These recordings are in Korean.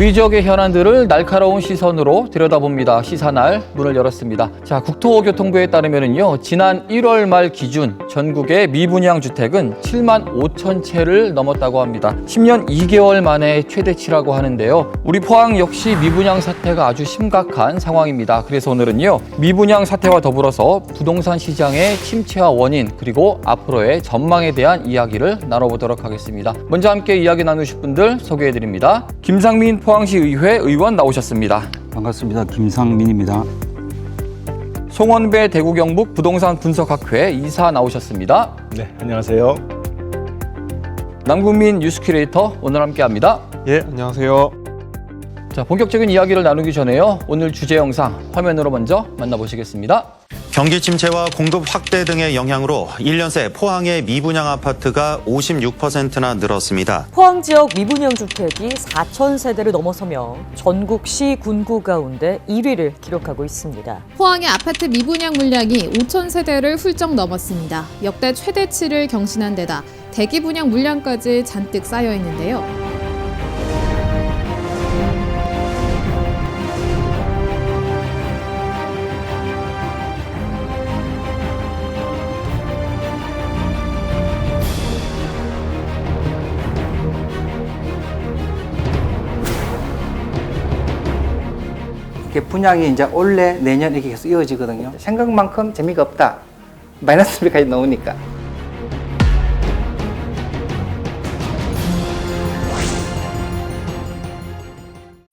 우리 지역의 현안들을 날카로운 시선으로 들여다봅니다. 시사날 문을 열었습니다. 자, 국토교통부에 따르면요, 지난 1월 말 기준 전국의 미분양 주택은 7만 5천 채를 넘었다고 합니다. 10년 2개월 만에 최대치라고 하는데요. 우리 포항 역시 미분양 사태가 아주 심각한 상황입니다. 그래서 오늘은요, 미분양 사태와 더불어서 부동산 시장의 침체와 원인, 그리고 앞으로의 전망에 대한 이야기를 나눠보도록 하겠습니다. 먼저 함께 이야기 나누실 분들 소개해드립니다. 김상민 포항시 의회 의원 나오셨습니다. 반갑습니다. 김상민입니다. 송원배 대구 경북 부동산 분석학회 이사 나오셨습니다. 네, 안녕하세요. 남국민 뉴스 큐레이터 오늘 함께합니다. 예, 안녕하세요. 자, 본격적인 이야기를 나누기 전에요, 오늘 주제 영상 화면으로 먼저 만나보시겠습니다. 경기 침체와 공급 확대 등의 영향으로 1년 새 포항의 미분양 아파트가 56%나 늘었습니다. 포항 지역 미분양 주택이 4천 세대를 넘어서며 전국 시 군구 가운데 1위를 기록하고 있습니다. 포항의 아파트 미분양 물량이 5천 세대를 훌쩍 넘었습니다. 역대 최대치를 경신한 데다 대기 분양 물량까지 잔뜩 쌓여 있는데요. 이렇게 분양이 이제 올해, 내년 이렇게 계속 이어지거든요. 생각만큼 재미가 없다. 마이너스비까지 나오니까.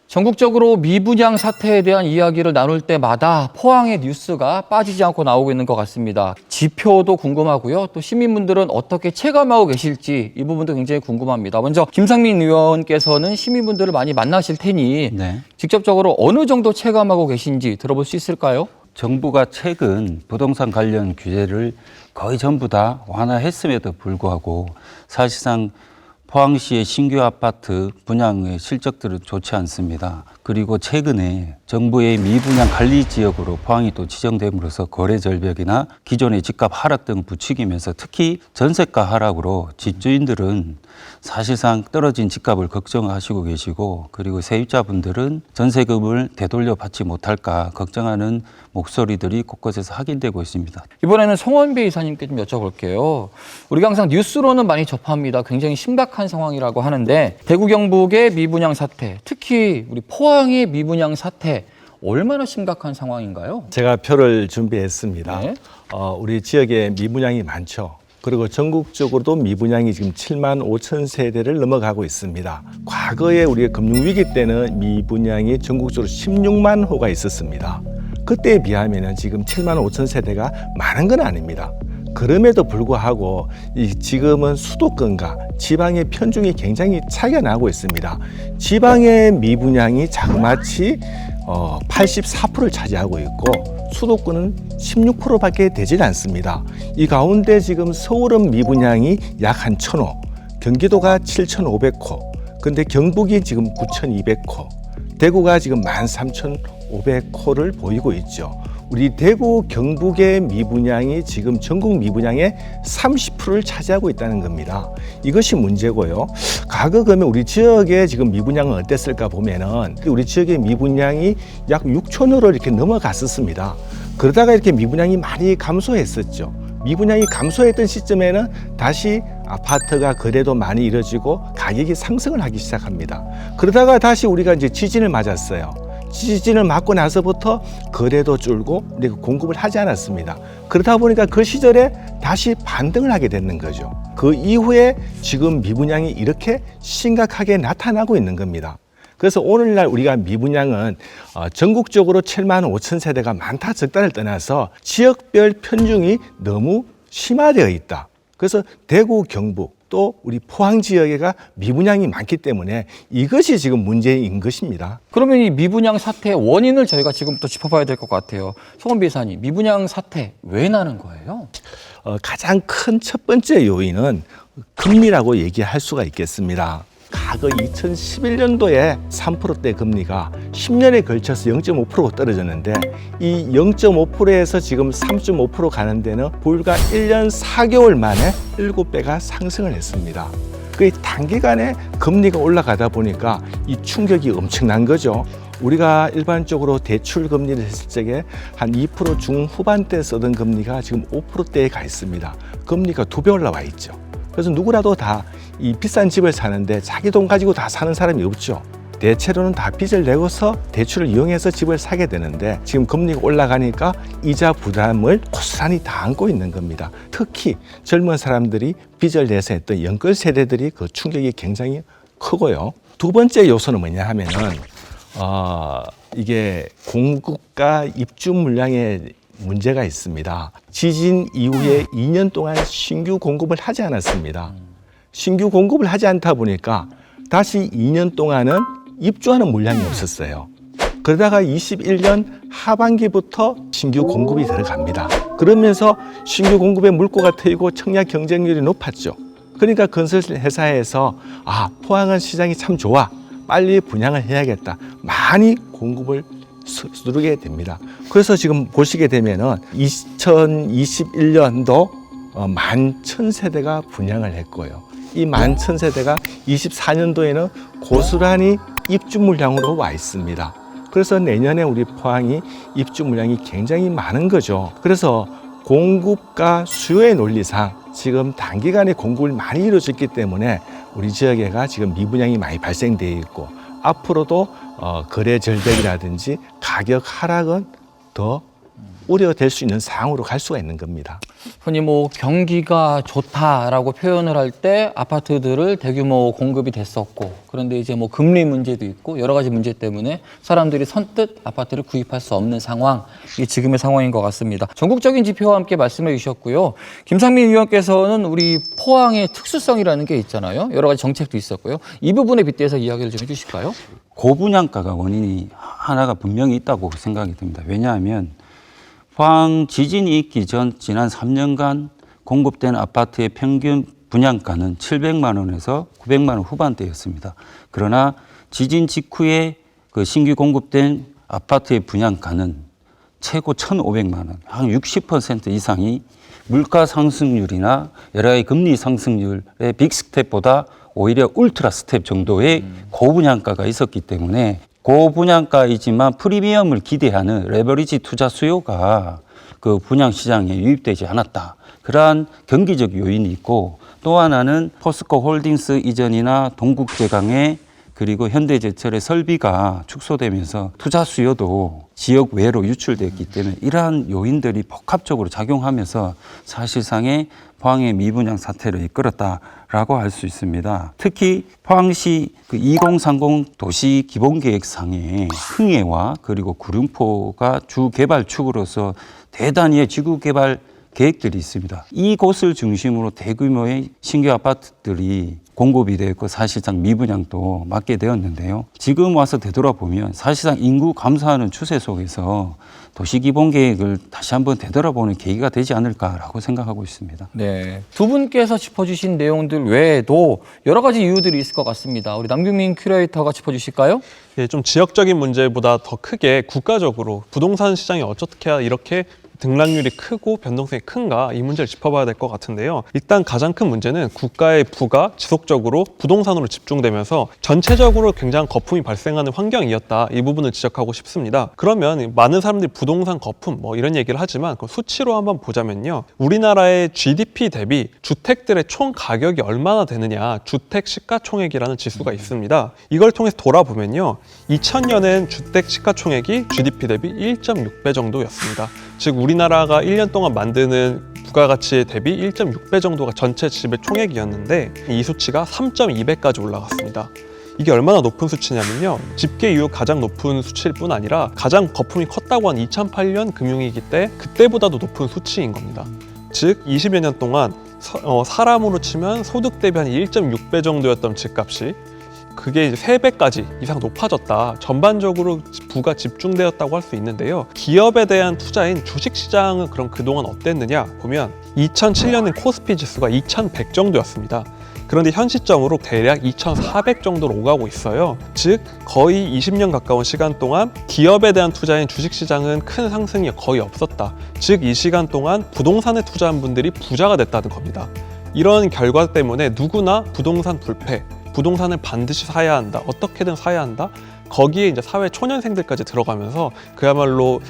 전국적으로 미분양 사태에 대한 이야기를 나눌 때마다 포항의 뉴스가 빠지지 않고 나오고 있는 것 같습니다. 지표도 궁금하고요. 또 시민분들은 어떻게 체감하고 계실지 이 부분도 굉장히 궁금합니다. 먼저 김상민 의원께서는 시민분들을 많이 만나실 테니 네. 직접적으로 어느 정도 체감하고 계신지 들어볼 수 있을까요? 정부가 최근 부동산 관련 규제를 거의 전부 다 완화했음에도 불구하고 사실상 포항시의 신규 아파트 분양의 실적들은 좋지 않습니다. 그리고 최근에 정부의 미분양 관리 지역으로 포항이 또 지정됨으로써 거래 절벽이나 기존의 집값 하락 등을 부추기면서 특히 전세가 하락으로 집주인들은 사실상 떨어진 집값을 걱정하시고 계시고, 그리고 세입자분들은 전세금을 되돌려 받지 못할까 걱정하는 목소리들이 곳곳에서 확인되고 있습니다. 이번에는 송원배 이사님께 좀 여쭤볼게요. 우리가 항상 뉴스로는 많이 접합니다. 굉장히 심각한 상황이라고 하는데 대구 경북의 미분양 사태, 특히 우리 포항의 미분양 사태 얼마나 심각한 상황인가요? 제가 표를 준비했습니다. 네. 우리 지역에 미분양이 많죠. 그리고 전국적으로도 미분양이 지금 7만 5천 세대를 넘어가고 있습니다. 과거에 우리가 금융위기 때는 미분양이 전국적으로 16만 호가 있었습니다. 그때에 비하면 지금 7만 5천 세대가 많은 건 아닙니다. 그럼에도 불구하고 지금은 수도권과 지방의 편중이 굉장히 차이가 나고 있습니다. 지방의 미분양이 자그마치 84%를 차지하고 있고 수도권은 16%밖에 되질 않습니다. 이 가운데 지금 서울은 미분양이 약 한 1,000호, 경기도가 7,500호, 근데 경북이 지금 9,200호, 대구가 지금 13,500호를 보이고 있죠. 우리 대구, 경북의 미분양이 지금 전국 미분양의 30%를 차지하고 있다는 겁니다. 이것이 문제고요. 과거 그러면 우리 지역의 지금 미분양은 어땠을까 보면은 우리 지역의 미분양이 약 6천호를 이렇게 넘어갔었습니다. 그러다가 이렇게 미분양이 많이 감소했었죠. 미분양이 감소했던 시점에는 다시 아파트가 거래도 많이 이뤄지고 가격이 상승을 하기 시작합니다. 그러다가 다시 우리가 이제 지진을 맞았어요. 지진을 맞고 나서부터 거래도 줄고 우리가 공급을 하지 않았습니다. 그러다 보니까 그 시절에 다시 반등을 하게 되는 거죠. 그 이후에 지금 미분양이 이렇게 심각하게 나타나고 있는 겁니다. 그래서 오늘날 우리가 미분양은 전국적으로 7만 5천 세대가 많다 적다를 떠나서 지역별 편중이 너무 심화되어 있다. 그래서 대구, 경북 또 우리 포항 지역에가 미분양이 많기 때문에 이것이 지금 문제인 것입니다. 그러면 이 미분양 사태의 원인을 저희가 지금부터 짚어봐야 될 것 같아요. 송원배 이사님, 미분양 사태 왜 나는 거예요? 가장 큰 첫 번째 요인은 금리라고 얘기할 수가 있겠습니다. 과거 2011년도에 3%대 금리가 10년에 걸쳐서 0.5% 떨어졌는데 이 0.5%에서 지금 3.5% 가는 데는 불과 1년 4개월 만에 7배가 상승을 했습니다. 그 단기간에 금리가 올라가다 보니까 이 충격이 엄청난 거죠. 우리가 일반적으로 대출 금리를 했을 적에 한 2% 중후반대 쓰던 금리가 지금 5%대에 가 있습니다. 금리가 2배 올라와 있죠. 그래서 누구라도 다 이 비싼 집을 사는데 자기 돈 가지고 다 사는 사람이 없죠. 대체로는 다 빚을 내고서 대출을 이용해서 집을 사게 되는데 지금 금리가 올라가니까 이자 부담을 고스란히 다 안고 있는 겁니다. 특히 젊은 사람들이 빚을 내서 했던 연끌 세대들이 그 충격이 굉장히 크고요. 두 번째 요소는 뭐냐 하면은 이게 공급과 입주 물량에 문제가 있습니다. 지진 이후에 2년 동안 신규 공급을 하지 않았습니다. 신규 공급을 하지 않다 보니까 다시 2년 동안은 입주하는 물량이 없었어요. 그러다가 21년 하반기부터 신규 공급이 들어갑니다. 그러면서 신규 공급의 물꼬가 트이고 청약 경쟁률이 높았죠. 그러니까 건설 회사에서 포항은 시장이 참 좋아. 빨리 분양을 해야겠다. 많이 공급을 누르게 됩니다. 그래서 지금 보시게 되면은 2021년도 11,000세대가 분양을 했고요. 이 11,000세대가 24년도에는 고스란히 입주 물량으로 와 있습니다. 그래서 내년에 우리 포항이 입주 물량이 굉장히 많은 거죠. 그래서 공급과 수요의 논리상 지금 단기간에 공급을 많이 이루어졌기 때문에 우리 지역에가 지금 미분양이 많이 발생되어 있고 앞으로도 거래 절벽이라든지 가격 하락은 더 우려될 수 있는 상황으로 갈 수가 있는 겁니다. 흔히 뭐 경기가 좋다라고 표현을 할 때 아파트들을 대규모 공급이 됐었고 그런데 이제 뭐 금리 문제도 있고 여러 가지 문제 때문에 사람들이 선뜻 아파트를 구입할 수 없는 상황, 이게 지금의 상황인 것 같습니다. 전국적인 지표와 함께 말씀해 주셨고요. 김상민 의원께서는 우리 포항의 특수성이라는 게 있잖아요. 여러 가지 정책도 있었고요. 이 부분에 빗대서 이야기를 좀 해주실까요? 고분양가가 원인이 하나가 분명히 있다고 생각이 듭니다. 왜냐하면 포항 지진이 있기 전 지난 3년간 공급된 아파트의 평균 분양가는 700만 원에서 900만 원 후반대였습니다. 그러나 지진 직후에 그 신규 공급된 아파트의 분양가는 최고 1,500만 원, 한 60% 이상이 물가 상승률이나 여러 가지 금리 상승률의 빅스텝보다 오히려 울트라 스텝 정도의 고분양가가 있었기 때문에 고분양가이지만 프리미엄을 기대하는 레버리지 투자 수요가 그 분양 시장에 유입되지 않았다. 그러한 경기적 요인이 있고 또 하나는 포스코 홀딩스 이전이나 동국제강의 그리고 현대제철의 설비가 축소되면서 투자 수요도 지역 외로 유출됐기 때문에 이러한 요인들이 복합적으로 작용하면서 사실상의 포항의 미분양 사태를 이끌었다라고 할 수 있습니다. 특히 포항시 그 2030 도시 기본계획상에 흥해와 그리고 구룡포가 주 개발축으로서 대단위의 지구 개발 계획들이 있습니다. 이곳을 중심으로 대규모의 신규 아파트들이 공급이 되었고 사실상 미분양도 맞게 되었는데요. 지금 와서 되돌아보면 사실상 인구 감소하는 추세 속에서 도시기본계획을 다시 한번 되돌아보는 계기가 되지 않을까라고 생각하고 있습니다. 네, 두 분께서 짚어주신 내용들 외에도 여러 가지 이유들이 있을 것 같습니다. 우리 남규민 큐레이터가 짚어주실까요? 예, 좀 지역적인 문제보다 더 크게 국가적으로 부동산 시장이 어떻게 해야 이렇게 등락률이 크고 변동성이 큰가, 이 문제를 짚어봐야 될 것 같은데요. 일단 가장 큰 문제는 국가의 부가 지속적으로 부동산으로 집중되면서 전체적으로 굉장한 거품이 발생하는 환경이었다. 이 부분을 지적하고 싶습니다. 그러면 많은 사람들이 부동산 거품 이런 얘기를 하지만 그 수치로 한번 보자면요. 우리나라의 GDP 대비 주택들의 총 가격이 얼마나 되느냐, 주택 시가총액이라는 지수가 있습니다. 이걸 통해서 돌아보면요. 2000년엔 주택 시가총액이 GDP 대비 1.6배 정도였습니다. 즉 우리나라가 1년 동안 만드는 부가가치 대비 1.6배 정도가 전체 집의 총액이었는데 이 수치가 3.2배까지 올라갔습니다. 이게 얼마나 높은 수치냐면요. 집계 이후 가장 높은 수치일 뿐 아니라 가장 거품이 컸다고 한 2008년 금융위기 때 그때보다도 높은 수치인 겁니다. 즉 20여 년 동안 사람으로 치면 소득 대비 한 1.6배 정도였던 집값이 그게 이제 3배까지 이상 높아졌다. 전반적으로 부가 집중되었다고 할 수 있는데요. 기업에 대한 투자인 주식시장은 그럼 그동안 어땠느냐 보면 2007년엔 코스피 지수가 2100 정도였습니다. 그런데 현 시점으로 대략 2400 정도로 오가고 있어요. 즉 거의 20년 가까운 시간 동안 기업에 대한 투자인 주식시장은 큰 상승이 거의 없었다. 즉 이 시간 동안 부동산에 투자한 분들이 부자가 됐다는 겁니다. 이런 결과 때문에 누구나 부동산 불패, 부동산을 반드시 사야 한다, 어떻게든 사야 한다. 거기에 이제 사회 초년생들까지 들어가면서 그야말로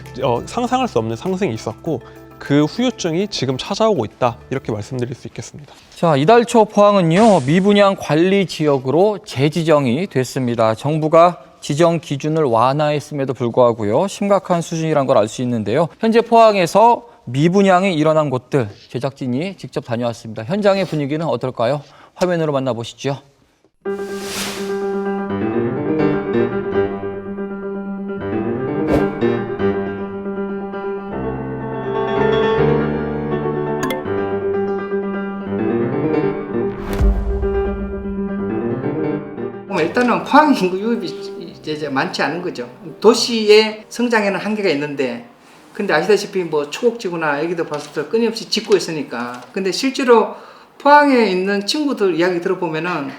상상할 수 없는 상승이 있었고 그 후유증이 지금 찾아오고 있다, 이렇게 말씀드릴 수 있겠습니다. 자, 이달 초 포항은요, 미분양 관리 지역으로 재지정이 됐습니다. 정부가 지정 기준을 완화했음에도 불구하고요, 심각한 수준이란 걸 알 수 있는데요. 현재 포항에서 미분양이 일어난 곳들 제작진이 직접 다녀왔습니다. 현장의 분위기는 어떨까요? 화면으로 만나보시죠. 일단은 포항 인구 유입이 이제 많지 않은 거죠. 도시의 성장에는 한계가 있는데, 근데 아시다시피 뭐 초곡지구나 여기도 봤을 때 끊임없이 짓고 있으니까. 근데 실제로 포항에 있는 친구들 이야기 들어보면은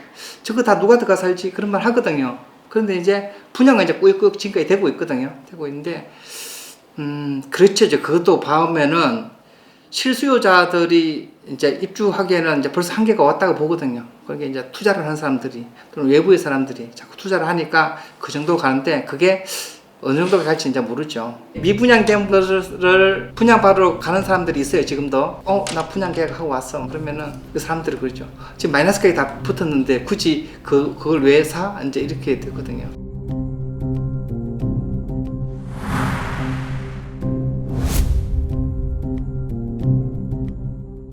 저거 다 누가 들어가 살지 그런 말 하거든요. 그런데 이제 분양은 이제 꾸역꾸역 지금까지 되고 있거든요. 되고 있는데, 그렇죠. 이제 그것도 봐오면은 실수요자들이 이제 입주하기에는 이제 벌써 한계가 왔다고 보거든요. 그게 이제 투자를 하는 사람들이 또는 외부의 사람들이 자꾸 투자를 하니까 그 정도 가는데, 그게 어느 정도 갈지 이제 모르죠. 미분양된 것을 분양받으러 가는 사람들이 있어요. 지금도 나 분양 계약하고 왔어. 그러면은 그 사람들이 그러죠. 지금 마이너스까지 다 붙었는데 굳이 그걸 왜 사? 이제 이렇게 되거든요.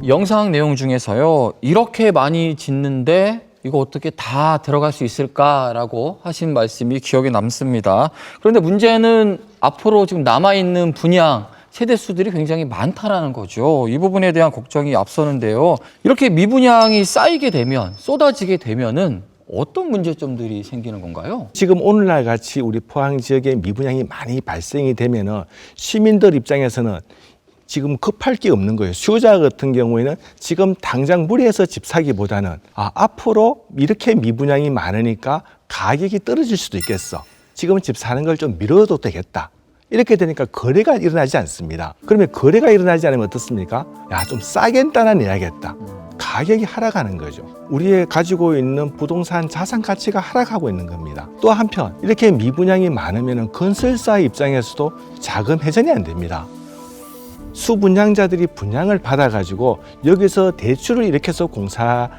영상 내용 중에서요, 이렇게 많이 짓는데 이거 어떻게 다 들어갈 수 있을까라고 하신 말씀이 기억에 남습니다. 그런데 문제는 앞으로 지금 남아있는 분양 세대수들이 굉장히 많다라는 거죠. 이 부분에 대한 걱정이 앞서는데요. 이렇게 미분양이 쌓이게 되면, 쏟아지게 되면은 어떤 문제점들이 생기는 건가요? 지금 오늘날 같이 우리 포항 지역에 미분양이 많이 발생이 되면은 시민들 입장에서는 지금 급할 게 없는 거예요. 수요자 같은 경우에는 지금 당장 무리해서 집 사기보다는 앞으로 이렇게 미분양이 많으니까 가격이 떨어질 수도 있겠어. 지금 집 사는 걸 좀 미뤄도 되겠다. 이렇게 되니까 거래가 일어나지 않습니다. 그러면 거래가 일어나지 않으면 어떻습니까? 좀 싸게 따라내야겠다. 가격이 하락하는 거죠. 우리의 가지고 있는 부동산 자산 가치가 하락하고 있는 겁니다. 또 한편 이렇게 미분양이 많으면 건설사 입장에서도 자금 회전이 안 됩니다. 수분양자들이 분양을 받아가지고 여기서 대출을 이렇게 해서 공사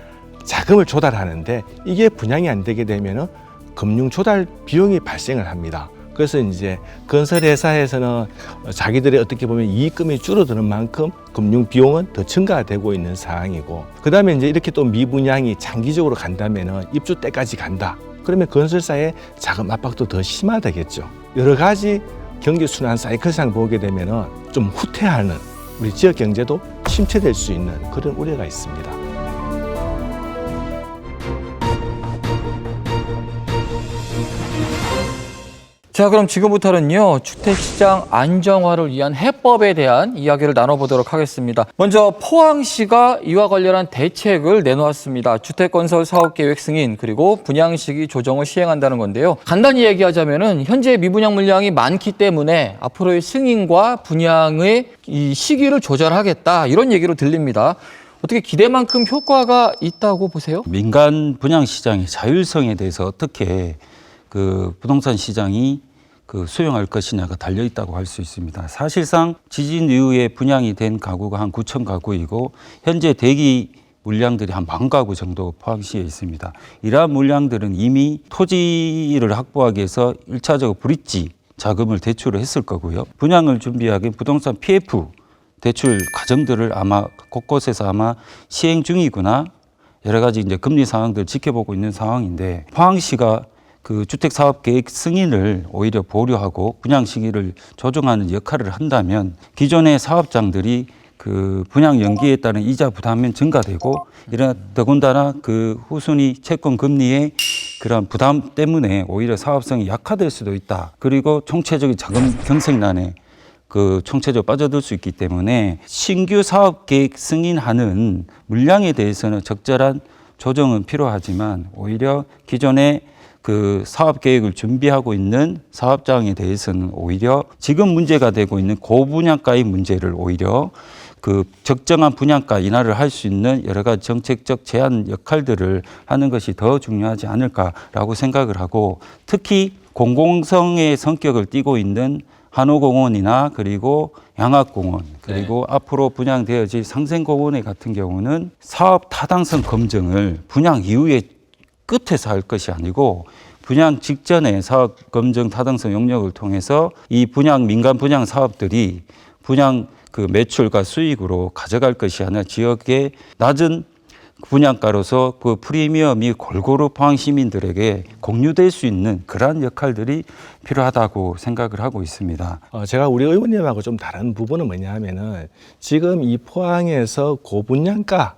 자금을 조달하는데, 이게 분양이 안 되게 되면 금융 조달 비용이 발생을 합니다. 그래서 이제 건설회사에서는 자기들의 어떻게 보면 이익금이 줄어드는 만큼 금융 비용은 더 증가되고 있는 상황이고, 그 다음에 이제 이렇게 또 미분양이 장기적으로 간다면은 입주 때까지 간다. 그러면 건설사의 자금 압박도 더 심화되겠죠. 여러 가지 경기 순환 사이클상 보게 되면은 좀 후퇴하는 우리 지역 경제도 침체될 수 있는 그런 우려가 있습니다. 자, 그럼 지금부터는요, 주택시장 안정화를 위한 해법에 대한 이야기를 나눠보도록 하겠습니다. 먼저 포항시가 이와 관련한 대책을 내놓았습니다. 주택건설 사업계획 승인, 그리고 분양시기 조정을 시행한다는 건데요. 간단히 얘기하자면은 현재 미분양 물량이 많기 때문에 앞으로의 승인과 분양의 이 시기를 조절하겠다, 이런 얘기로 들립니다. 어떻게 기대만큼 효과가 있다고 보세요? 민간 분양 시장의 자율성에 대해서 어떻게 그 부동산 시장이 수용할 것이냐가 달려 있다고 할 수 있습니다. 사실상 지진 이후에 분양이 된 가구가 한 9천 가구이고, 현재 대기 물량들이 한 10,000가구 정도 포항시에 있습니다. 이러한 물량들은 이미 토지를 확보하기 위해서 1차적으로 브릿지 자금을 대출을 했을 거고요. 분양을 준비하기 부동산 PF 대출 과정들을 아마 곳곳에서 아마 시행 중이거나 여러 가지 이제 금리 상황들을 지켜보고 있는 상황인데, 포항시가 그 주택사업계획 승인을 오히려 보류하고 분양 시기를 조정하는 역할을 한다면 기존의 사업장들이 그 분양 연기에 따른 이자 부담은 증가되고, 이런 더군다나 그 후순위 채권 금리의 그런 부담 때문에 오히려 사업성이 약화될 수도 있다. 그리고 총체적인 자금 경색난에 총체적으로 빠져들 수 있기 때문에 신규 사업계획 승인하는 물량에 대해서는 적절한 조정은 필요하지만, 오히려 기존의 그 사업 계획을 준비하고 있는 사업장에 대해서는 오히려 지금 문제가 되고 있는 고분양가의 문제를 오히려 그 적정한 분양가 인하를 할 수 있는 여러 가지 정책적 제한 역할들을 하는 것이 더 중요하지 않을까라고 생각을 하고, 특히 공공성의 성격을 띠고 있는 한호공원이나 그리고 양학공원, 그리고 앞으로 분양되어질 상생공원에 같은 경우는 사업 타당성 검증을 분양 이후에 끝에서 할 것이 아니고 분양 직전에 사업 검증 타당성 용역을 통해서 이 분양 민간 분양 사업들이 분양 그 매출과 수익으로 가져갈 것이 아니라 지역의 낮은 분양가로서 그 프리미엄이 골고루 포항 시민들에게 공유될 수 있는 그러한 역할들이 필요하다고 생각을 하고 있습니다. 제가 우리 의원님하고 좀 다른 부분은 뭐냐 하면은 지금 이 포항에서 고분양가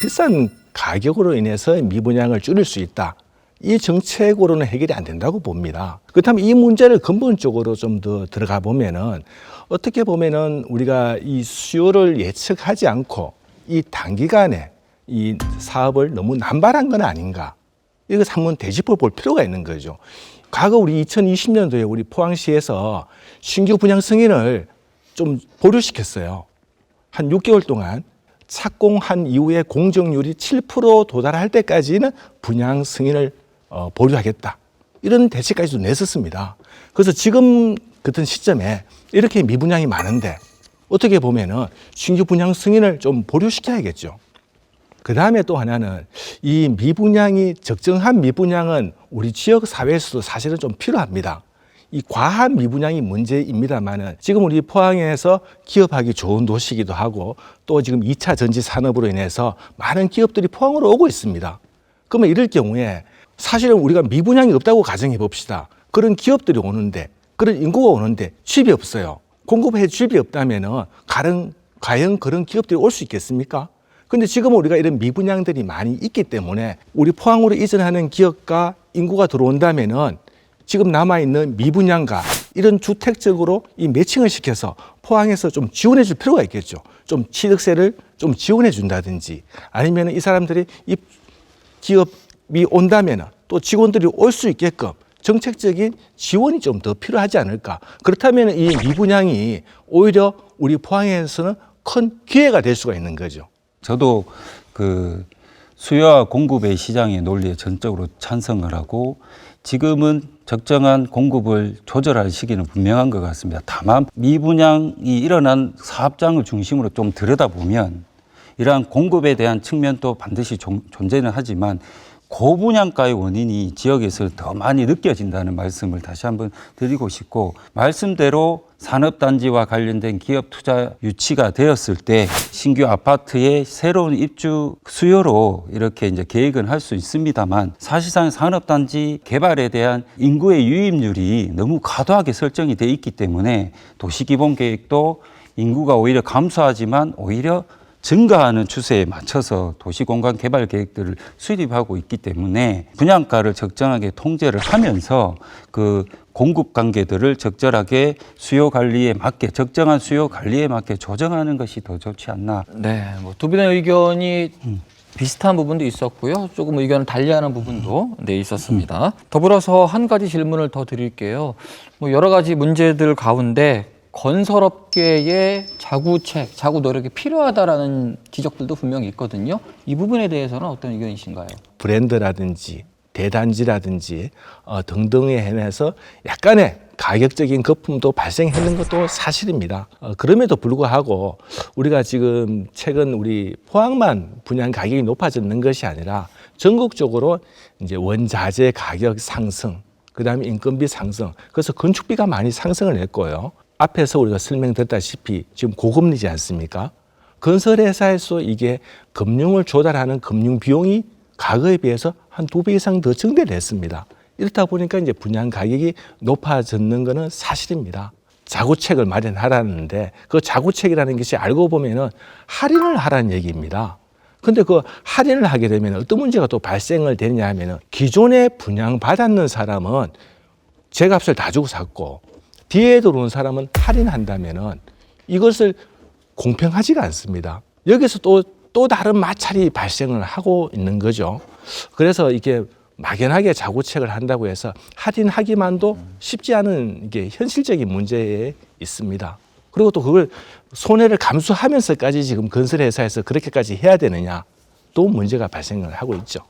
비싼 가격으로 인해서 미분양을 줄일 수 있다. 이 정책으로는 해결이 안 된다고 봅니다. 그렇다면 이 문제를 근본적으로 좀 더 들어가 보면은 어떻게 보면은 우리가 이 수요를 예측하지 않고 이 단기간에 이 사업을 너무 남발한 건 아닌가. 이거 한번 되짚어 볼 필요가 있는 거죠. 과거 우리 2020년도에 우리 포항시에서 신규 분양 승인을 좀 보류시켰어요. 한 6개월 동안 착공한 이후에 공정률이 7% 도달할 때까지는 분양 승인을 보류하겠다. 이런 대책까지도 냈었습니다. 그래서 지금 같은 시점에 이렇게 미분양이 많은데 어떻게 보면은 신규 분양 승인을 좀 보류시켜야겠죠. 그 다음에 또 하나는 이 미분양이 적정한 미분양은 우리 지역 사회에서도 사실은 좀 필요합니다. 이 과한 미분양이 문제입니다만은 지금 우리 포항에서 기업하기 좋은 도시이기도 하고 또 지금 2차 전지 산업으로 인해서 많은 기업들이 포항으로 오고 있습니다. 그러면 이럴 경우에 사실은 우리가 미분양이 없다고 가정해 봅시다. 그런 기업들이 오는데, 그런 인구가 오는데 취업이 없어요. 공급해 취업이 없다면은 과연 그런 기업들이 올 수 있겠습니까? 근데 지금 우리가 이런 미분양들이 많이 있기 때문에 우리 포항으로 이전하는 기업과 인구가 들어온다면은 지금 남아있는 미분양가 이런 주택적으로 이 매칭을 시켜서 포항에서 좀 지원해 줄 필요가 있겠죠. 좀 취득세를 좀 지원해 준다든지 아니면 이 사람들이 이 기업이 온다면 또 직원들이 올 수 있게끔 정책적인 지원이 좀 더 필요하지 않을까. 그렇다면 이 미분양이 오히려 우리 포항에서는 큰 기회가 될 수가 있는 거죠. 저도 그 수요와 공급의 시장의 논리에 전적으로 찬성을 하고 지금은 적정한 공급을 조절할 시기는 분명한 것 같습니다. 다만 미분양이 일어난 사업장을 중심으로 좀 들여다보면 이러한 공급에 대한 측면도 반드시 존재는 하지만 고분양가의 원인이 지역에서 더 많이 느껴진다는 말씀을 다시 한번 드리고 싶고, 말씀대로 산업단지와 관련된 기업 투자 유치가 되었을 때 신규 아파트의 새로운 입주 수요로 이렇게 이제 계획은 할 수 있습니다만 사실상 산업단지 개발에 대한 인구의 유입률이 너무 과도하게 설정이 돼 있기 때문에 도시기본계획도 인구가 오히려 감소하지만 오히려 증가하는 추세에 맞춰서 도시공간 개발 계획들을 수립하고 있기 때문에 분양가를 적정하게 통제를 하면서 그 공급 관계들을 적절하게 수요 관리에 맞게 적정한 수요 관리에 맞게 조정하는 것이 더 좋지 않나. 네, 뭐 두 분의 의견이 비슷한 부분도 있었고요. 조금 의견을 달리하는 부분도 있었습니다. 더불어서 한 가지 질문을 더 드릴게요. 뭐 여러 가지 문제들 가운데 건설업계의 자구책, 자구 노력이 필요하다라는 지적들도 분명히 있거든요. 이 부분에 대해서는 어떤 의견이신가요? 브랜드라든지 대단지라든지 등등에 한해서 약간의 가격적인 거품도 발생했는 것도 사실입니다. 그럼에도 불구하고 우리가 지금 최근 우리 포항만 분양 가격이 높아졌는 것이 아니라 전국적으로 이제 원자재 가격 상승, 그다음에 인건비 상승, 그래서 건축비가 많이 상승을 했고요. 앞에서 우리가 설명드렸다시피 지금 고금리지 않습니까? 건설회사에서 이게 금융을 조달하는 금융 비용이 과거에 비해서 한 2배 이상 더 증대를 했습니다. 이렇다 보니까 이제 분양 가격이 높아졌는 것은 사실입니다. 자구책을 마련하라는데 그 자구책이라는 것이 알고 보면은 할인을 하라는 얘기입니다. 근데 그 할인을 하게 되면 어떤 문제가 또 발생을 되느냐 하면은 기존에 분양 받았는 사람은 제값을 다 주고 샀고 뒤에 들어온 사람은 할인한다면은 이것을 공평하지가 않습니다. 여기서 또 다른 마찰이 발생을 하고 있는 거죠. 그래서 이게 막연하게 자구책을 한다고 해서 할인하기만도 쉽지 않은 이게 현실적인 문제에 있습니다. 그리고 또 그걸 손해를 감수하면서까지 지금 건설회사에서 그렇게까지 해야 되느냐, 또 문제가 발생을 하고 있죠.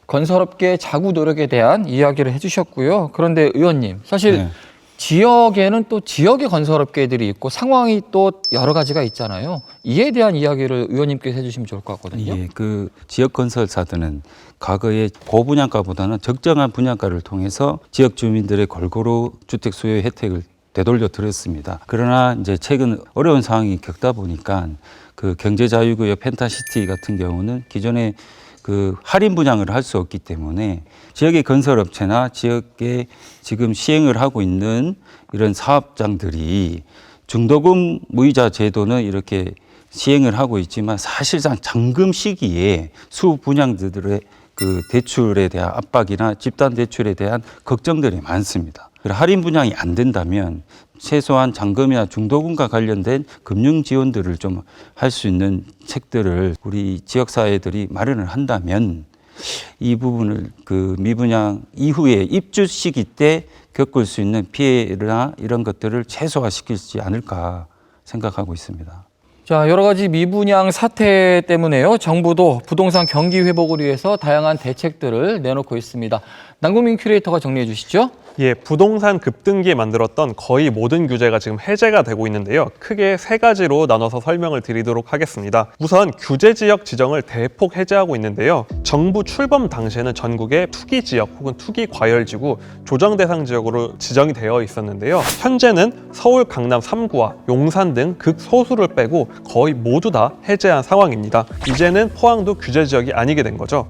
건설업계 자구 노력에 대한 이야기를 해주셨고요. 그런데 의원님, 사실 네. 지역에는 또 지역의 건설업계들이 있고 상황이 또 여러 가지가 있잖아요. 이에 대한 이야기를 의원님께서 해주시면 좋을 것 같거든요. 예, 그 지역 건설사들은 과거에 고분양가보다는 적정한 분양가를 통해서 지역 주민들의 골고루 주택 수요 혜택을 되돌려 드렸습니다. 그러나 이제 최근 어려운 상황이 겪다 보니까 그 경제자유구역 펜타시티 같은 경우는 기존에 그 할인 분양을 할 수 없기 때문에 지역의 건설업체나 지역에 지금 시행을 하고 있는 이런 사업장들이 중도금 무이자 제도는 이렇게 시행을 하고 있지만 사실상 잔금 시기에 수분양들의 그 대출에 대한 압박이나 집단 대출에 대한 걱정들이 많습니다. 할인 분양이 안 된다면 최소한 잔금이나 중도금과 관련된 금융 지원들을 좀 할 수 있는 책들을 우리 지역사회들이 마련을 한다면 이 부분을 그 미분양 이후에 입주 시기 때 겪을 수 있는 피해나 이런 것들을 최소화시키지 않을까 생각하고 있습니다. 자, 여러 가지 미분양 사태 때문에요. 정부도 부동산 경기 회복을 위해서 다양한 대책들을 내놓고 있습니다. 남궁민 큐레이터가 정리해 주시죠. 예, 부동산 급등기에 만들었던 거의 모든 규제가 지금 해제가 되고 있는데요. 크게 세 가지로 나눠서 설명을 드리도록 하겠습니다. 우선 규제 지역 지정을 대폭 해제하고 있는데요. 정부 출범 당시에는 전국에 투기 지역 혹은 투기 과열지구 조정 대상 지역으로 지정이 되어 있었는데요. 현재는 서울, 강남 3구와 용산 등 극소수를 빼고 거의 모두 다 해제한 상황입니다. 이제는 포항도 규제 지역이 아니게 된 거죠.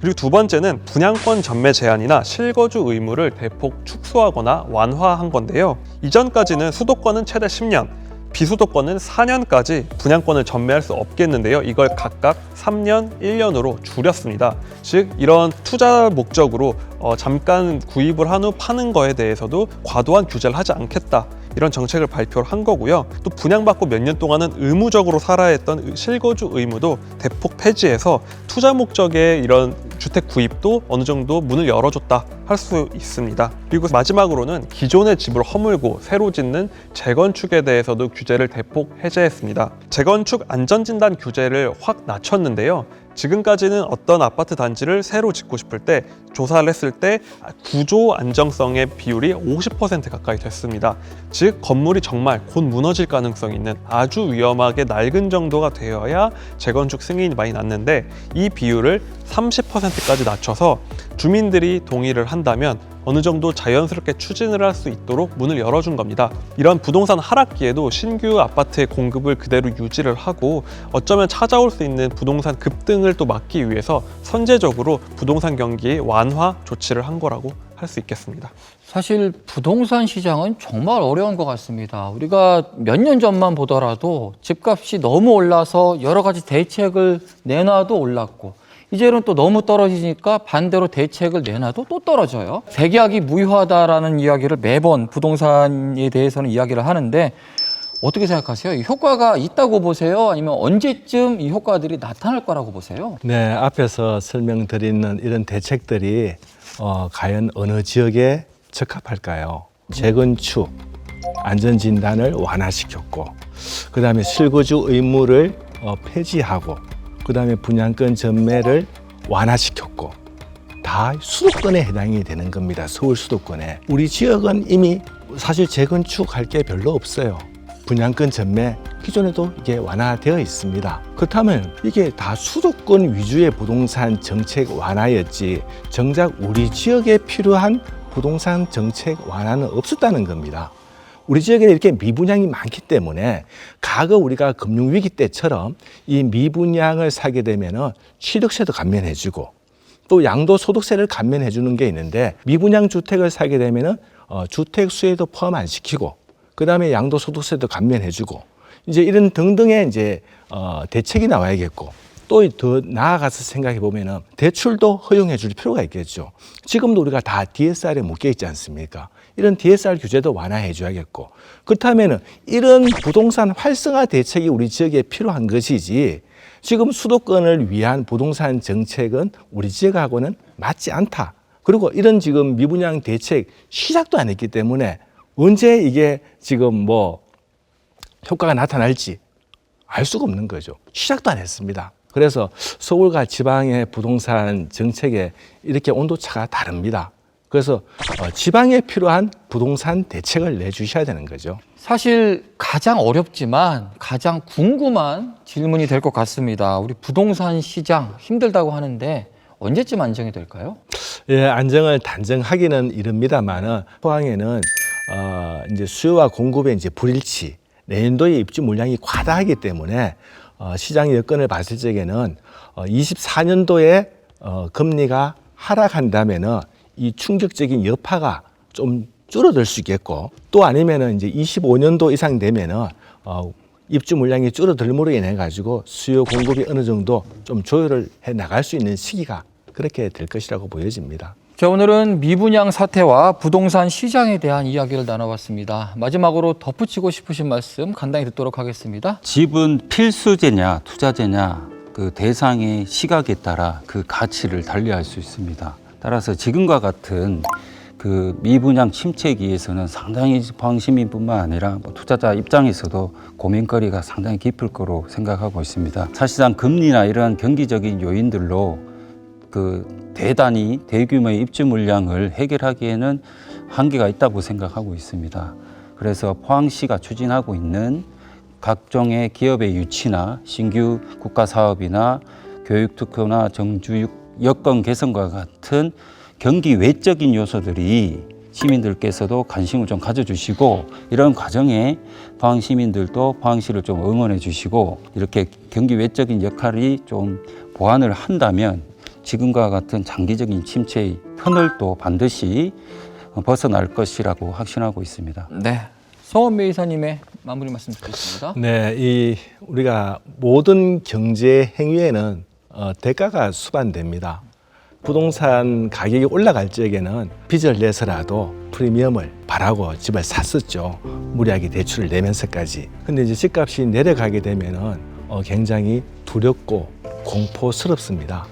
그리고 두 번째는 분양권 전매 제한이나 실거주 의무를 대폭 축소하거나 완화한 건데요. 이전까지는 수도권은 최대 10년, 비수도권은 4년까지 분양권을 전매할 수 없겠는데요. 이걸 각각 3년, 1년으로 줄였습니다. 즉 이런 투자 목적으로 잠깐 구입을 한 후 파는 거에 대해서도 과도한 규제를 하지 않겠다. 이런 정책을 발표를 한 거고요. 또 분양받고 몇 년 동안은 의무적으로 살아야 했던 실거주 의무도 대폭 폐지해서 투자 목적의 이런 주택 구입도 어느 정도 문을 열어줬다 할 수 있습니다. 그리고 마지막으로는 기존의 집을 허물고 새로 짓는 재건축에 대해서도 규제를 대폭 해제했습니다. 재건축 안전진단 규제를 확 낮췄는데요. 지금까지는 어떤 아파트 단지를 새로 짓고 싶을 때 조사를 했을 때 구조 안정성의 비율이 50% 가까이 됐습니다. 즉 건물이 정말 곧 무너질 가능성이 있는 아주 위험하게 낡은 정도가 되어야 재건축 승인이 많이 났는데 이 비율을 30%까지 낮춰서 주민들이 동의를 한다면 어느 정도 자연스럽게 추진을 할 수 있도록 문을 열어준 겁니다. 이런 부동산 하락기에도 신규 아파트의 공급을 그대로 유지를 하고 어쩌면 찾아올 수 있는 부동산 급등을 또 막기 위해서 선제적으로 부동산 경기 완화 조치를 한 거라고 할 수 있겠습니다. 사실 부동산 시장은 정말 어려운 것 같습니다. 우리가 몇 년 전만 보더라도 집값이 너무 올라서 여러 가지 대책을 내놔도 올랐고 이제는 또 너무 떨어지니까 반대로 대책을 내놔도 또 떨어져요. 재계약이 무효하다라는 이야기를 매번 부동산에 대해서는 이야기를 하는데 어떻게 생각하세요? 이 효과가 있다고 보세요? 아니면 언제쯤 이 효과들이 나타날 거라고 보세요? 네, 앞에서 설명드리는 이런 대책들이 과연 어느 지역에 적합할까요? 재건축, 안전진단을 완화시켰고 그다음에 실거주 의무를 폐지하고 그다음에 분양권 전매를 완화시켰고 다 수도권에 해당이 되는 겁니다. 서울 수도권에. 우리 지역은 이미 사실 재건축할 게 별로 없어요. 분양권 전매 기존에도 이게 완화되어 있습니다. 그렇다면 이게 다 수도권 위주의 부동산 정책 완화였지 정작 우리 지역에 필요한 부동산 정책 완화는 없었다는 겁니다. 우리 지역에 이렇게 미분양이 많기 때문에 과거 우리가 금융위기 때처럼 이 미분양을 사게 되면 취득세도 감면해주고 또 양도소득세를 감면해주는 게 있는데 미분양 주택을 사게 되면 주택수에도 포함 안 시키고 그 다음에 양도소득세도 감면해주고 이제 이런 등등의 이제 대책이 나와야겠고 또 더 나아가서 생각해 보면은 대출도 허용해 줄 필요가 있겠죠. 지금도 우리가 다 DSR에 묶여 있지 않습니까? 이런 DSR 규제도 완화해 줘야겠고 그렇다면은 이런 부동산 활성화 대책이 우리 지역에 필요한 것이지 지금 수도권을 위한 부동산 정책은 우리 지역하고는 맞지 않다. 그리고 이런 지금 미분양 대책 시작도 안 했기 때문에 언제 이게 지금 뭐 효과가 나타날지 알 수가 없는 거죠. 시작도 안 했습니다. 그래서 서울과 지방의 부동산 정책에 이렇게 온도차가 다릅니다. 그래서 지방에 필요한 부동산 대책을 내주셔야 되는 거죠. 사실 가장 어렵지만 가장 궁금한 질문이 될 것 같습니다. 우리 부동산 시장 힘들다고 하는데 언제쯤 안정이 될까요? 예, 안정을 단정하기는 이릅니다만은 포항에는 이제 수요와 공급의 이제 불일치, 내년도의 입주 물량이 과다하기 때문에 시장 여건을 봤을 적에는 24년도에 금리가 하락한다면은 이 충격적인 여파가 좀 줄어들 수 있겠고, 또 아니면은 이제 25년도 이상 되면은 입주 물량이 줄어들므로 인해 가지고 수요 공급이 어느 정도 좀 조율을 해 나갈 수 있는 시기가 그렇게 될 것이라고 보여집니다. 자, 오늘은 미분양 사태와 부동산 시장에 대한 이야기를 나눠봤습니다. 마지막으로 덧붙이고 싶으신 말씀 간단히 듣도록 하겠습니다. 집은 필수제냐 투자제냐 그 대상의 시각에 따라 그 가치를 달리할 수 있습니다. 따라서 지금과 같은 그 미분양 침체기에서는 상당히 포항 시민뿐만 아니라 투자자 입장에서도 고민거리가 상당히 깊을 거로 생각하고 있습니다. 사실상 금리나 이러한 경기적인 요인들로 그 대규모의 입주 물량을 해결하기에는 한계가 있다고 생각하고 있습니다. 그래서 포항시가 추진하고 있는 각종의 기업의 유치나 신규 국가 사업이나 교육 특허나 정주 여건 개선과 같은 경기 외적인 요소들이 시민들께서도 관심을 좀 가져주시고, 이런 과정에 포항 시민들도 포항시를 좀 응원해 주시고, 이렇게 경기 외적인 역할이 좀 보완을 한다면 지금과 같은 장기적인 침체의 편을도 반드시 벗어날 것이라고 확신하고 있습니다. 네, 성원배 이사님의 마무리 말씀 듣겠습니다. 네, 우리가 모든 경제 행위에는 대가가 수반됩니다. 부동산 가격이 올라갈 적에는 빚을 내서라도 프리미엄을 바라고 집을 샀었죠. 무리하게 대출을 내면서까지. 근데 이제 집값이 내려가게 되면은 굉장히 두렵고 공포스럽습니다.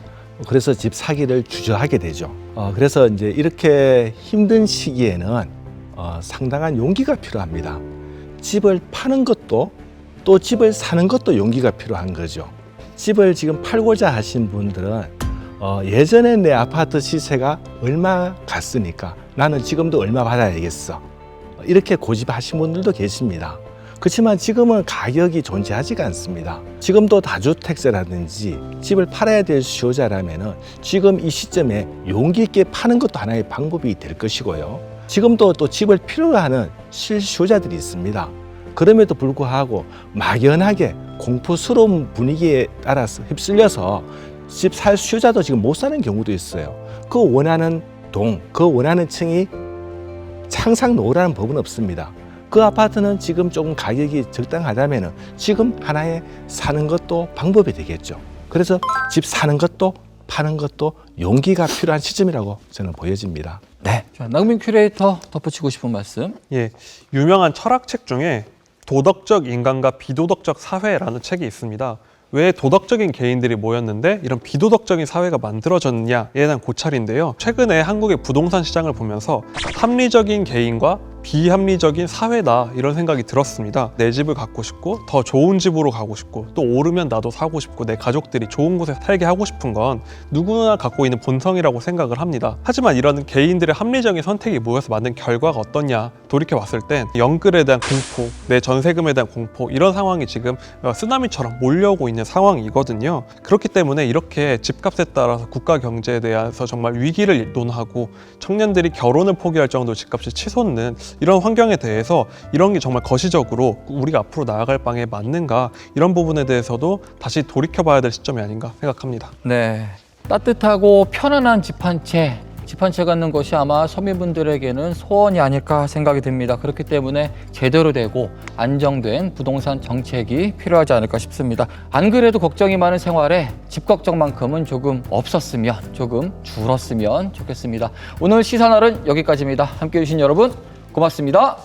그래서 집 사기를 주저하게 되죠. 그래서 이제 이렇게 힘든 시기에는 상당한 용기가 필요합니다. 집을 파는 것도 또 집을 사는 것도 용기가 필요한 거죠. 집을 지금 팔고자 하신 분들은 예전에 내 아파트 시세가 얼마 갔으니까 나는 지금도 얼마 받아야겠어, 이렇게 고집하신 분들도 계십니다. 그렇지만 지금은 가격이 존재하지가 않습니다. 지금도 다주택자라든지 집을 팔아야 될 수요자라면은 지금 이 시점에 용기 있게 파는 것도 하나의 방법이 될 것이고요. 지금도 또 집을 필요로 하는 실수요자들이 있습니다. 그럼에도 불구하고 막연하게 공포스러운 분위기에 따라서 휩쓸려서 집 살 수요자도 지금 못 사는 경우도 있어요. 그 원하는 동, 그 원하는 층이 항상 놓으라는 법은 없습니다. 그 아파트는 지금 조금 가격이 적당하다면 지금 하나의 사는 것도 방법이 되겠죠. 그래서 집 사는 것도 파는 것도 용기가 필요한 시점이라고 저는 보여집니다. 네, 자, 남궁민 큐레이터 덧붙이고 싶은 말씀. 예, 유명한 철학책 중에 도덕적 인간과 비도덕적 사회라는 책이 있습니다. 왜 도덕적인 개인들이 모였는데 이런 비도덕적인 사회가 만들어졌냐에 대한 고찰인데요. 최근에 한국의 부동산 시장을 보면서 합리적인 개인과 비합리적인 사회다, 이런 생각이 들었습니다. 내 집을 갖고 싶고 더 좋은 집으로 가고 싶고 또 오르면 나도 사고 싶고 내 가족들이 좋은 곳에 살게 하고 싶은 건 누구나 갖고 있는 본성이라고 생각을 합니다. 하지만 이런 개인들의 합리적인 선택이 모여서 만든 결과가 어떠냐 돌이켜봤을 땐 연끌에 대한 공포, 내 전세금에 대한 공포, 이런 상황이 지금 쓰나미처럼 몰려오고 있는 상황이거든요. 그렇기 때문에 이렇게 집값에 따라서 국가 경제에 대해서 정말 위기를 논하고 청년들이 결혼을 포기할 정도로 집값이 치솟는 이런 환경에 대해서 이런 게 정말 거시적으로 우리가 앞으로 나아갈 방에 맞는가, 이런 부분에 대해서도 다시 돌이켜봐야 될 시점이 아닌가 생각합니다. 네, 따뜻하고 편안한 집 한 채 갖는 것이 아마 서민분들에게는 소원이 아닐까 생각이 듭니다. 그렇기 때문에 제대로 되고 안정된 부동산 정책이 필요하지 않을까 싶습니다. 안 그래도 걱정이 많은 생활에 집 걱정만큼은 조금 없었으면, 조금 줄었으면 좋겠습니다. 오늘 시사날은 여기까지입니다. 함께해 주신 여러분 고맙습니다.